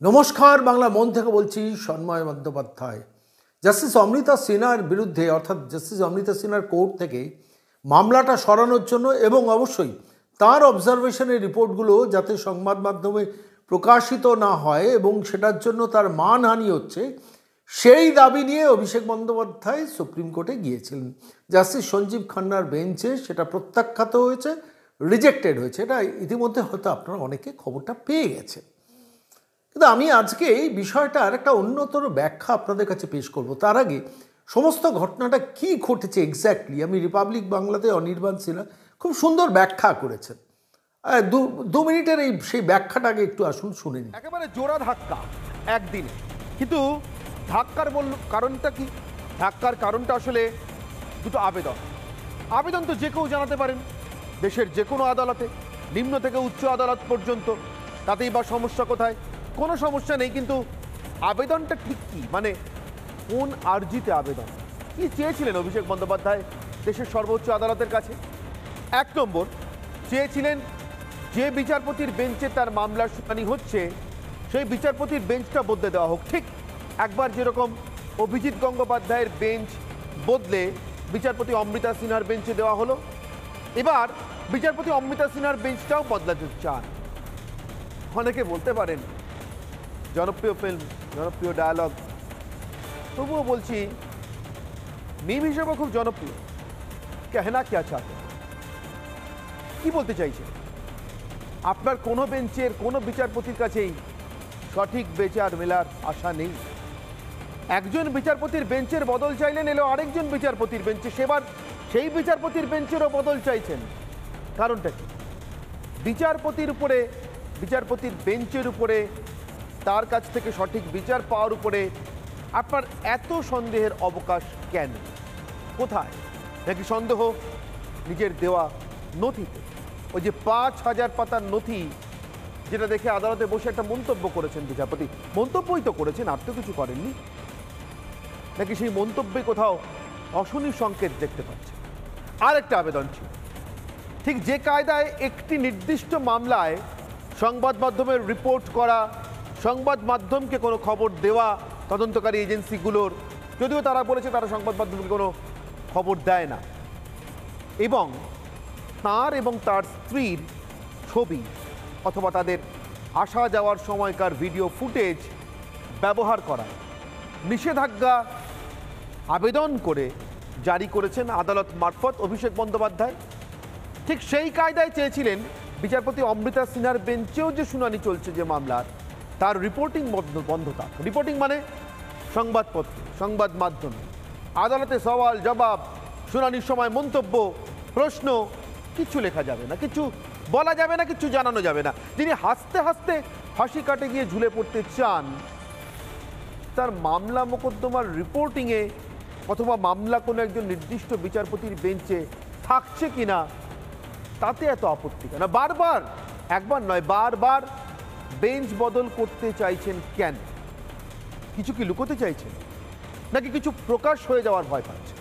নমস্কার, বাংলা মন থেকে বলছি সন্ময় বন্দ্যোপাধ্যায়। জাস্টিস অমৃতা সিনহার বিরুদ্ধে অর্থাৎ জাস্টিস অমৃতা সিনহার কোর্ট থেকে মামলাটা সরানোর জন্য এবং অবশ্যই তার অবজারভেশনের রিপোর্টগুলো যাতে সংবাদ মাধ্যমে প্রকাশিত না হয় এবং সেটার জন্য তার মানহানি হচ্ছে, সেই দাবি নিয়ে অভিষেক বন্দ্যোপাধ্যায় সুপ্রিম কোর্টে গিয়েছিলেন। জাস্টিস সঞ্জীব খান্নার বেঞ্চে সেটা প্রত্যাখ্যাত হয়েছে, রিজেক্টেড হয়েছে। এটা ইতিমধ্যে হয়তো আপনারা অনেকে খবরটা পেয়ে গেছেন। কিন্তু আমি আজকে এই বিষয়টার একটা অন্যতর ব্যাখ্যা আপনাদের কাছে পেশ করব। তার আগে সমস্ত ঘটনাটা কি ঘটেছে এক্স্যাক্টলি, আমি রিপাবলিক বাংলাতে অনির্বাণ সিনহা খুব সুন্দর ব্যাখ্যা করেছেন। দু মিনিটের সেই ব্যাখ্যাটাকে একটু আসুন শুনে নিন। একেবারে জোড়া ধাক্কা একদিনে, কিন্তু ধাক্কার কারণটা কি? ধাক্কার কারণটা আসলে দুটো আবেদন তো যে কেউ জানাতে পারেন, দেশের যে কোনো আদালতে, নিম্ন থেকে উচ্চ আদালত পর্যন্ত। তাতেই বা সমস্যা কোথায়? কোনো সমস্যা নেই, কিন্তু আবেদনটা ঠিক কি, মানে কোন আর্জিতে আবেদন? কি চেয়েছিলেন অভিষেক বন্দ্যোপাধ্যায় দেশের সর্বোচ্চ আদালতের কাছে? এক নম্বর, চেয়েছিলেন যে বিচারপতির বেঞ্চে তার মামলার শুনানি হচ্ছে সেই বিচারপতির বেঞ্চটা বদলে দেওয়া হোক। ঠিক একবার যেরকম অভিজিৎ গঙ্গোপাধ্যায়ের বেঞ্চ বদলে বিচারপতি অমৃতা সিনহার বেঞ্চে দেওয়া হলো, এবার বিচারপতি অমৃতা সিনহার বেঞ্চটাও বদলাতে চান। অনেকে বলতে পারেন জনপ্রিয় ফিল্ম, জনপ্রিয় ডায়ালগ, তবুও বলছি মিম হিসেবে খুব জনপ্রিয়। কেহনা কে চাতে, কি বলতে চাইছে? আপনার কোনো বেঞ্চের কোনো বিচারপতির কাছেই সঠিক বিচার মেলার আশা নেই। একজন বিচারপতির বেঞ্চের বদল চাইলেন, এলো আরেকজন বিচারপতির বেঞ্চে, সেবার সেই বিচারপতির বেঞ্চেরও বদল চাইছেন। কারণটা কি? বিচারপতির বেঞ্চের উপরে, তার কাছ থেকে সঠিক বিচার পাওয়ার উপরে আপনার এত সন্দেহের অবকাশ কেন? কোথায়? নাকি সন্দেহ নিজের দেওয়া নথিতে? ওই যে ৫,০০০ পাতার নথি, যেটা দেখে আদালতে বসে একটা মন্তব্য করেছেন বিচারপতি, মন্তব্যই তো করেছেন, আর তো কিছু করেননি। নাকি সেই মন্তব্যে কোথাও অশনি সংকেত দেখতে পাচ্ছে? আর একটা আবেদন ছিল, ঠিক যে কায়দায় একটি নির্দিষ্ট মামলায় সংবাদ মাধ্যমের রিপোর্ট করা, সংবাদ মাধ্যমকে কোনো খবর দেওয়া, তদন্তকারী এজেন্সিগুলোর, যদিও তারা বলেছে তারা সংবাদ মাধ্যমকে কোনো খবর দেয় না, এবং তার এবং তার স্ত্রীর ছবি অথবা তাদের আসা যাওয়ার সময়কার ভিডিও ফুটেজ ব্যবহার করা নিষেধাজ্ঞা আবেদন করে জারি করেছেন আদালত মারফত অভিষেক বন্দ্যোপাধ্যায়। ঠিক সেই কায়দায় চেয়েছিলেন বিচারপতি অমৃতা সিনহার বেঞ্চেও যে শুনানি চলছে যে মামলার, তার রিপোর্টিং বন্ধ থাক। রিপোর্টিং মানে সংবাদপত্রে, সংবাদ মাধ্যমে, আদালতে সওয়াল জবাব, শুনানির সময় মন্তব্য, প্রশ্ন, কিছু লেখা যাবে না, কিছু বলা যাবে না, কিছু জানানো যাবে না। যিনি হাসতে হাসতে ফাঁসি কাটে গিয়ে ঝুলে পড়তে চান, তার মামলা মোকদ্দমার রিপোর্টিংয়ে অথবা মামলা কোনো একজন নির্দিষ্ট বিচারপতির বেঞ্চে থাকছে কিনা, তাতে এত আপত্তি কেন? বারবার, একবার নয় বারবার বেঞ্চ বদল করতে চাইছেন কেন? কিছু কি লুকোতে চাইছেন, নাকি কিছু প্রকাশ হয়ে যাওয়ার ভয় পাচ্ছেন?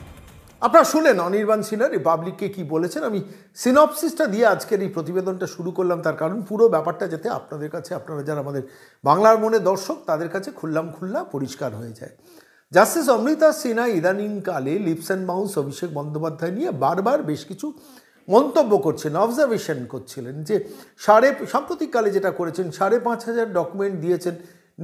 আপনারা শুনলেন অনির্বাণ সিনহা রিপাবলিককে কি বলেছেন। আমি সিনপসিসটা দিয়ে আজকের এই প্রতিবেদনটা শুরু করলাম, তার কারণ পুরো ব্যাপারটা যাতে আপনাদের কাছে, আপনারা যারা আমাদের বাংলার মনে দর্শক, তাদের কাছে খুল্লা পরিষ্কার হয়ে যায়। জাস্টিস অমৃতা সিনহা ইদানিংকালে lips and mouse Abhishek Bandyopadhyay নিয়ে বারবার বেশ কিছু মন্তব্য করছেন, অবজারভেশন করছিলেন যে সাম্প্রতিককালে যেটা করেছেন, ৫,৫০০ ডকুমেন্ট দিয়েছেন,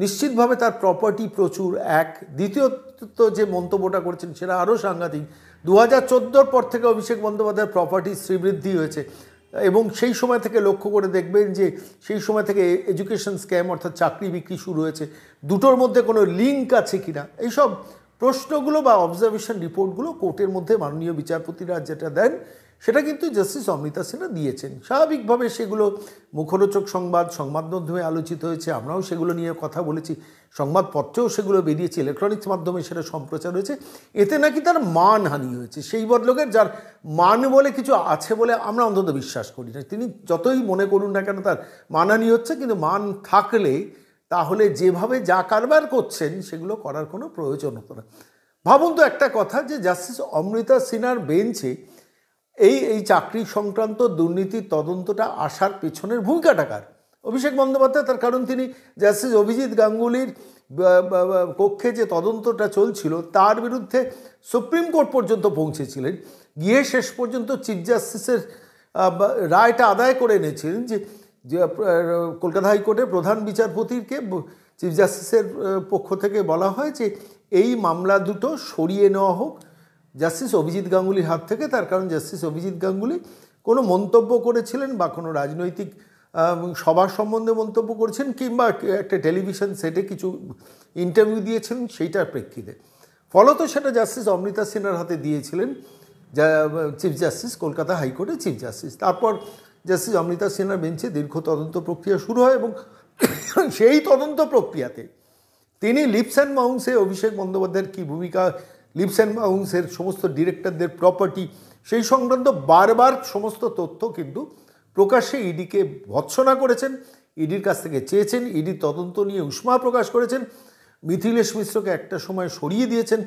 নিশ্চিতভাবে তার প্রপার্টি প্রচুর। এক, দ্বিতীয়ত যে মন্তব্যটা করেছেন সেটা আরও সাংঘাতিক। ২০১৪ পর থেকে অভিষেক বন্দ্যোপাধ্যায়ের প্রপার্টির শ্রীবৃদ্ধি হয়েছে, এবং সেই সময় থেকে লক্ষ্য করে দেখবেন যে সেই সময় থেকে এডুকেশন স্ক্যাম অর্থাৎ চাকরি বিক্রি শুরু হয়েছে। দুটোর মধ্যে কোনো লিঙ্ক আছে কিনা, এইসব প্রশ্নগুলো বা অবজারভেশন রিপোর্টগুলো কোর্টের মধ্যে মাননীয় বিচারপতিরা যেটা দেন, সেটা কিন্তু জাস্টিস অমৃতা সিনহা দিয়েছেন। স্বাভাবিকভাবে সেগুলো মুখরোচক সংবাদ মাধ্যমে আলোচিত হয়েছে, আমরাও সেগুলো নিয়ে কথা বলেছি, সংবাদপত্রেও সেগুলো বেরিয়েছে, ইলেকট্রনিক্স মাধ্যমে সেটা সম্প্রচার হয়েছে। এতে নাকি তার মানহানি হয়েছে। সেই বদলোকের যার মান বলে কিছু আছে বলে আমরা অন্তত বিশ্বাস করি না। তিনি যতই মনে করুন না কেন তার মানহানি হচ্ছে, কিন্তু মান থাকলে তাহলে যেভাবে যা কারবার করছেন সেগুলো করার কোনো প্রয়োজন হতো না। ভাবুন তো একটা কথা, যে জাস্টিস অমৃতা সিনহার বেঞ্চে এই চাকরি সংক্রান্ত দুর্নীতির তদন্তটা আসার পেছনের ভূমিকাটা কার? অভিষেক বন্দ্যোপাধ্যায়, তার কারণ তিনি জাস্টিস অভিজিৎ গাঙ্গুলির কক্ষে যে তদন্তটা চলছিল তার বিরুদ্ধে সুপ্রিম কোর্ট পর্যন্ত পৌঁছেছিলেন, গিয়ে শেষ পর্যন্ত চিফ জাস্টিসের রায়টা আদায় করে এনেছিলেন যে কলকাতা হাইকোর্টের প্রধান বিচারপতিকে চিফ জাস্টিসের পক্ষ থেকে বলা হয় যে এই মামলা দুটো সরিয়ে নেওয়া হোক জাস্টিস অভিজিৎ গাঙ্গুলির হাত থেকে। তার কারণ জাস্টিস অভিজিৎ গাঙ্গুলি কোনো মন্তব্য করেছিলেন বা কোনো রাজনৈতিক সভা সম্বন্ধে মন্তব্য করেছেন কিংবা একটা টেলিভিশন সেটে কিছু ইন্টারভিউ দিয়েছিলেন, সেইটার প্রেক্ষিতে ফলত সেটা জাস্টিস অমৃতা সিনহার হাতে দিয়েছিলেন চিফ জাস্টিস, কলকাতা হাইকোর্টের চিফ জাস্টিস। তারপর জাস্টিস অমৃতা সিনহার বেঞ্চে দীর্ঘ তদন্ত প্রক্রিয়া শুরু হয় এবং সেই তদন্ত প্রক্রিয়াতে তিনি লিপস অ্যান্ড মাউন্টসে অভিষেক বন্দ্যোপাধ্যায়ের কী ভূমিকা, লিপস অ্যান্ড মাউন্টসের সমস্ত ডিরেক্টরদের প্রপার্টি, সেই সংক্রান্ত বারবার সমস্ত তথ্য কিন্তু প্রকাশ্যে ইডিকে ভৎসনা করেছেন, ইডির কাছ থেকে চেয়েছেন, ইডির তদন্ত নিয়ে উষ্মা প্রকাশ করেছেন, মিথিলেশ মিশ্রকে একটা সময় সরিয়ে দিয়েছেন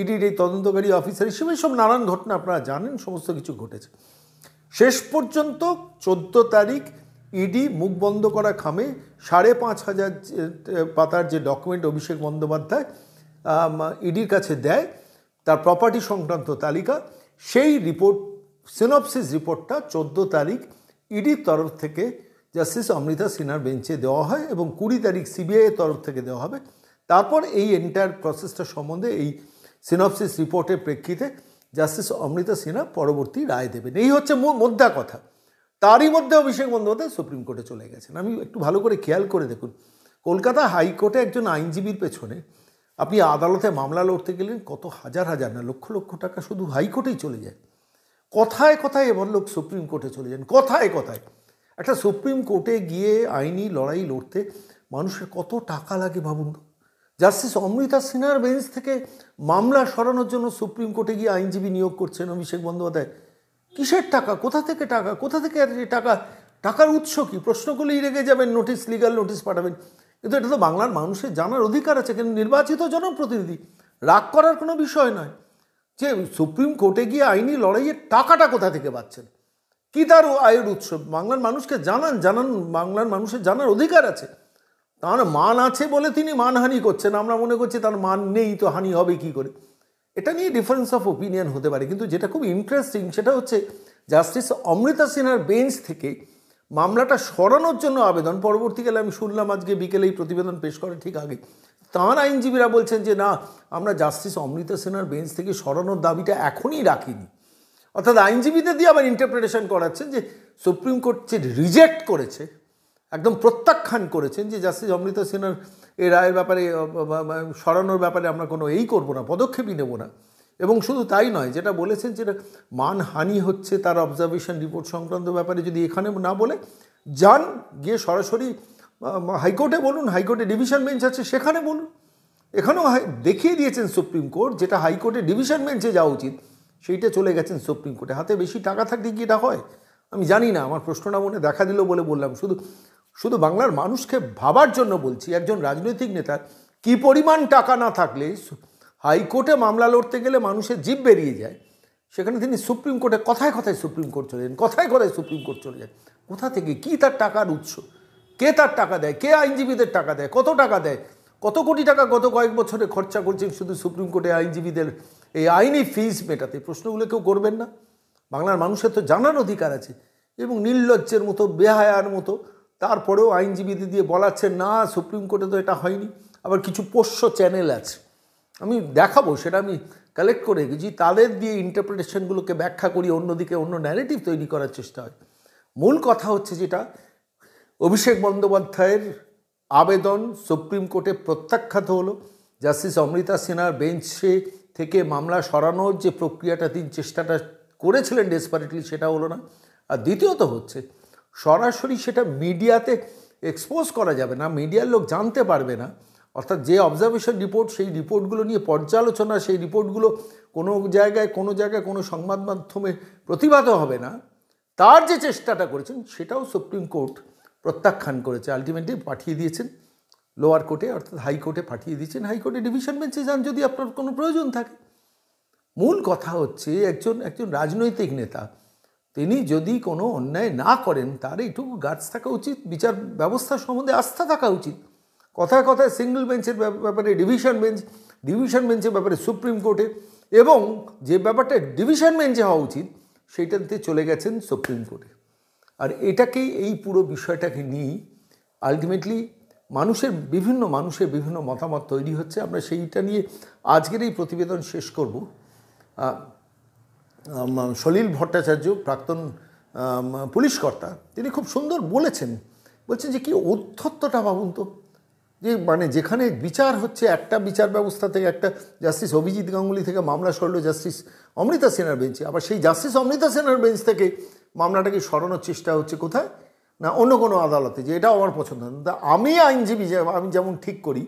ইডির এই তদন্তকারী অফিসার হিসেবে। সব নানান ঘটনা আপনারা জানেন, সমস্ত কিছু ঘটেছে। শেষ পর্যন্ত 14 তারিখ ইডি মুখ বন্ধ করা খামে 5,500 পাতার যে ডকুমেন্ট অভিষেক বন্দ্যোপাধ্যায় ইডির কাছে দেয়, তার প্রপার্টি সংক্রান্ত তালিকা, সেই রিপোর্ট সিনপসিস রিপোর্টটা 14 তারিখ ইডির তরফ থেকে জাস্টিস অমৃতা সিনহার বেঞ্চে দেওয়া হয় এবং 20 তারিখ সিবিআইয়ের তরফ থেকে দেওয়া হবে। তারপর এই এন্টায়ার প্রসেসটা সম্বন্ধে এই সিনপসিস রিপোর্টের প্রেক্ষিতে জাস্টিস অমৃতা সিনহা পরবর্তী রায় দেবেন। এই হচ্ছে মোদ্দা কথা। তারই মধ্যে অভিষেক বন্দ্যোপাধ্যায় সুপ্রিম কোর্টে চলে গেছেন। আমি একটু ভালো করে খেয়াল করে দেখুন, কলকাতা হাইকোর্টে একজন আইনজীবীর পেছনে আপনি আদালতে মামলা লড়তে গেলেন কত হাজার হাজার না লক্ষ লক্ষ টাকা শুধু হাইকোর্টেই চলে যায়। কথায় কথায় এবার লোক সুপ্রিম কোর্টে চলে যান, কথায় কথায়। একটা সুপ্রিম কোর্টে গিয়ে আইনি লড়াই লড়তে মানুষের কত টাকা লাগে ভাবুন। জাস্টিস অমৃতা সিনহার বেঞ্চ থেকে মামলা সরানোর জন্য সুপ্রিম কোর্টে গিয়ে আইনজীবী নিয়োগ করছেন অভিষেক বন্দ্যোপাধ্যায়। কিসের টাকা, কোথা থেকে টাকা, কোথা থেকে টাকা, টাকার উৎস কী? প্রশ্ন করলেই রেগে যাবেন, নোটিশ, লিগাল নোটিশ পাঠাবেন। কিন্তু এটা তো বাংলার মানুষের জানার অধিকার আছে, কিন্তু নির্বাচিত জনপ্রতিনিধি, রাগ করার কোনো বিষয় নয় যে সুপ্রিম কোর্টে গিয়ে আইনি লড়াইয়ের টাকাটা কোথা থেকে পাচ্ছেন, কী তার আয়ের উৎস, বাংলার মানুষকে জানান। বাংলার মানুষের জানার অধিকার আছে। তার মান আছে বলে তিনি মানহানি করছেন, আমরা মনে করছি তার মান নেই, তো হানি হবে কি করে। এটা নিয়ে ডিফারেন্স অফ ওপিনিয়ন হতে পারে, কিন্তু যেটা খুব ইন্টারেস্টিং সেটা হচ্ছে জাস্টিস অমৃতা সিনহার বেঞ্চ থেকে মামলাটা সরানোর জন্য আবেদন, পরবর্তীকালে আমি শুনলাম আজকে বিকেলে এই প্রতিবেদন পেশ করার ঠিক আগে তাঁর আইনজীবীরা বলছেন যে না, আমরা জাস্টিস অমৃতা সিনহার বেঞ্চ থেকে সরানোর দাবিটা এখনই রাখিনি। অর্থাৎ আইনজীবীদের দিয়ে আবার ইন্টারপ্রিটেশন করাচ্ছেন যে সুপ্রিম কোর্ট যে রিজেক্ট করেছে, একদম প্রত্যাখ্যান করেছেন যে জাস্টিস অমৃতা সিনহার এই রায়ের ব্যাপারে সরানোর ব্যাপারে আমরা কোনো করবো না, পদক্ষেপই নেব না। এবং শুধু তাই নয়, যেটা বলেছেন যেটা মানহানি হচ্ছে তার অবজারভেশন রিপোর্ট সংক্রান্ত ব্যাপারে যদি এখানে না বলে যান, গিয়ে সরাসরি হাইকোর্টে বলুন, হাইকোর্টে ডিভিশন বেঞ্চ আছে সেখানে বলুন। এখানেও দেখিয়ে দিয়েছেন সুপ্রিম কোর্ট যেটা হাইকোর্টে ডিভিশন বেঞ্চে যাওয়া উচিত, সেইটা চলে গেছেন সুপ্রিম কোর্টে। হাতে বেশি টাকা থাকলে কি এটা হয় আমি জানি না, আমার প্রশ্নটা মনে দেখা দিল বলে বললাম। শুধু বাংলার মানুষকে ভাবার জন্য বলছি, একজন রাজনৈতিক নেতার কী পরিমাণ টাকা না থাকলে হাইকোর্টে মামলা লড়তে গেলে মানুষের জিভ বেরিয়ে যায়, সেখানে তিনি সুপ্রিম কোর্টে কথায় কথায় সুপ্রিম কোর্ট চলে যান, কথায় কথায় সুপ্রিম কোর্ট চলে যান। কোথা থেকে, কী তার টাকার উৎস, কে তার টাকা দেয়, কে আইনজীবীদের টাকা দেয়, কত টাকা দেয়, কত কোটি টাকা গত কয়েক বছরে খরচা করছেন শুধু সুপ্রিম কোর্টে আইনজীবীদের এই আইনি ফিজ মেটাতে। প্রশ্নগুলো কেউ করবেন না? বাংলার মানুষের তো জানার অধিকার আছে। এবং নির্লজ্জের মতো, বেহায়ার মতো তারপরেও আইনজীবীদের দিয়ে বলাচ্ছেন না সুপ্রিম কোর্টে তো এটা হয়নি। আবার কিছু পোষ্য চ্যানেল আছে, আমি দেখাবো, সেটা আমি কালেক্ট করে রেখেছি, তাদের দিয়ে ইন্টারপ্রিটেশনগুলোকে ব্যাখ্যা করি, অন্যদিকে অন্য ন্যারেটিভ তৈরি করার চেষ্টা হয়। মূল কথা হচ্ছে যেটা, অভিষেক বন্দ্যোপাধ্যায়ের আবেদন সুপ্রিম কোর্টে প্রত্যাখ্যাত হলো। জাস্টিস অমৃতা সিনহার বেঞ্চে থেকে মামলা সরানোর যে প্রক্রিয়াটা তিনি চেষ্টাটা করেছিলেন ডেসপারেটলি, সেটা হলো না। আর দ্বিতীয়ত হচ্ছে সরাসরি সেটা মিডিয়াতে এক্সপোজ করা যাবে না, মিডিয়ার লোক জানতে পারবে না। অর্থাৎ যে অবজারভেশন রিপোর্ট, সেই রিপোর্টগুলো নিয়ে পর্যালোচনা, সেই রিপোর্টগুলো কোনো জায়গায় কোনো সংবাদ মাধ্যমে প্রতিবাদ হবে না, তার যে চেষ্টাটা করেছেন সেটাও সুপ্রিম কোর্ট প্রত্যাখ্যান করেছে। আলটিমেটলি পাঠিয়ে দিয়েছেন লোয়ার কোর্টে, অর্থাৎ হাইকোর্টে পাঠিয়ে দিয়েছেন। হাইকোর্টে ডিভিশন বেঞ্চে যান যদি আপনার কোনো প্রয়োজন থাকে। মূল কথা হচ্ছে একজন রাজনৈতিক নেতা তিনি যদি কোনো অন্যায় না করেন তার এইটুকু গার্ডস থাকা উচিত, বিচার ব্যবস্থা সম্বন্ধে আস্থা থাকা উচিত। কথায় কথায় সিঙ্গল বেঞ্চের ব্যাপারে ডিভিশন বেঞ্চের ব্যাপারে সুপ্রিম কোর্টে, এবং যে ব্যাপারটা ডিভিশন বেঞ্চে হওয়া উচিত সেইটাতে চলে গেছেন সুপ্রিম কোর্টে। আর এটাকেই, এই পুরো বিষয়টাকে নিয়েই আলটিমেটলি মানুষের বিভিন্ন মতামত তৈরি হচ্ছে। আমরা সেইটা নিয়ে আজকের এই প্রতিবেদন শেষ করব। সলিল ভট্টাচার্য, প্রাক্তন পুলিশ কর্তা, তিনি খুব সুন্দর বলছেন যে কি অধ্যত্বটা ভাবুন তো, যে মানে যেখানে বিচার হচ্ছে একটা বিচার ব্যবস্থা থেকে, একটা জাস্টিস অভিজিৎ গাঙ্গুলি থেকে মামলা সরল জাস্টিস অমৃতা সিনহার বেঞ্চে, আবার সেই জাস্টিস অমৃতা সিনহার বেঞ্চ থেকে মামলাটাকে সরানোর চেষ্টা হচ্ছে কোথায় না অন্য কোনো আদালতে, যে এটাও আমার পছন্দ না। আমি আইনজীবী, আমি যেমন ঠিক করি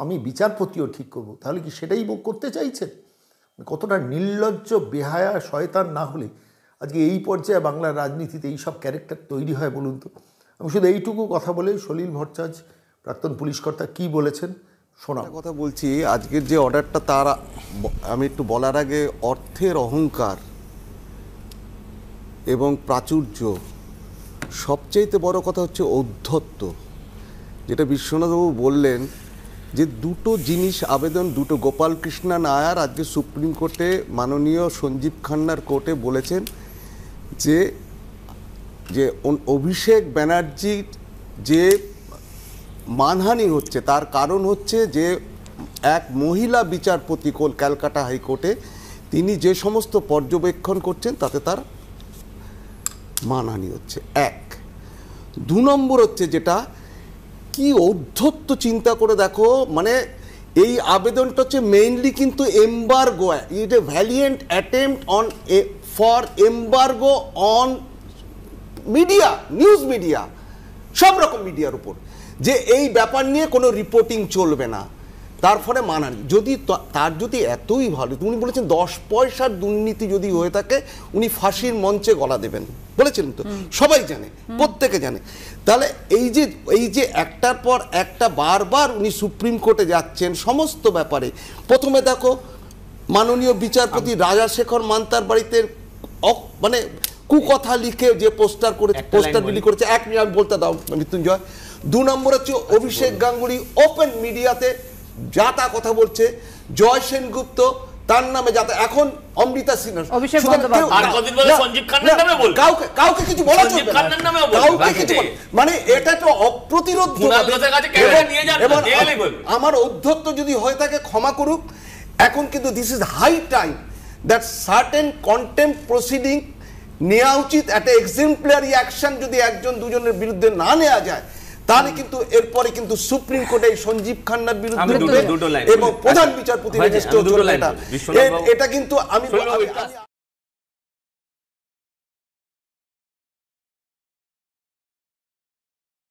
আমি বিচারপতিও ঠিক করব, তাহলে কি সেটাই করতে চাইছেন? কতটা নির্লজ্জ, বেহায়া, শয়তান না হলে আজকে এই পর্যায়ে বাংলার রাজনীতিতে এই সব ক্যারেক্টার তৈরি হয় বলুন তো। আমি শুধু এইটুকু কথা বলে সলিল ভট্টাচার্য, প্রাক্তন পুলিশ কর্তা, কী বলেছেন শোনা কথা বলছি। আজকের যে অর্ডারটা, তার আমি একটু বলার আগে, অর্থের অহংকার এবং প্রাচুর্য, সবচাইতে বড় কথা হচ্ছে ঔদ্ধত্য। যেটা বিশ্বনাথবাবু বললেন যে দুটো জিনিস আবেদন, দুটো, গোপালকৃষ্ণ নায়ার আজকে সুপ্রিম কোর্টে মাননীয় সঞ্জীব খান্নার কোর্টে বলেছেন যে যে অভিষেক ব্যানার্জির যে মানহানি হচ্ছে তার কারণ হচ্ছে যে এক মহিলা বিচারপতি ক্যালকাটা হাইকোর্টে তিনি যে সমস্ত পর্যবেক্ষণ করছেন তাতে তার মানহানি হচ্ছে। এক, দু নম্বর হচ্ছে যেটা কি ঔদ্ধত্য, চিন্তা করে দেখো, মানে এই আবেদনটা হচ্ছে মেইনলি কিন্তু embargo, it A valiant attempt on for embargo on media, news media, সব রকম মিডিয়ার উপর, যে এই ব্যাপার নিয়ে কোনো রিপোর্টিং চলবে না। তার ফলে মানানি, যদি তার যদি এতই ভালো, উনি বলেছেন 10 পয়সার দুর্নীতি যদি হয়ে থাকে উনি ফাঁসির মঞ্চে গলা দেবেন বলেছিলেন, তো সবাই জানে, প্রত্যেকে জানে। তাহলে এই যে একটার পর একটা বারবার উনি সুপ্রিম কোর্টে যাচ্ছেন সমস্ত ব্যাপারে। প্রথমে দেখো মাননীয় বিচারপতি রাজাশেখর মান্তার বাড়িতে মানে কুকথা লিখে যে পোস্টার বিলি করেছে, এক মিনিট আমি বলতে দাও মৃত্যুঞ্জয়। 2 নম্বর হচ্ছে অভিষেক গাঙ্গুলি ওপেন মিডিয়াতে যা তা কথা বলছে, জয় সেনগুপ্ত তার নামে যাতে, এখন অমৃতা সিনহা, কাউকে কিছু বলা চলবে না, কাউকে কিছু, মানে এটা তো অপ্রতিরোধ। এবং আমার অধ্যত্ত যদি হয়ে থাকে ক্ষমা করুক, এখন কিন্তু this is high time that certain contempt proceeding নেওয়া উচিত। একটা এক্সেম্পলারি অ্যাকশন যদি একজন দুজনের বিরুদ্ধে না নেওয়া যায়, তাহলে কিন্তু এরপরে কিন্তু সুপ্রিম কোর্টে সঞ্জীব খান্নার বিরুদ্ধে এবং প্রধান বিচারপতি রেজিস্টার, এটা কিন্তু আমি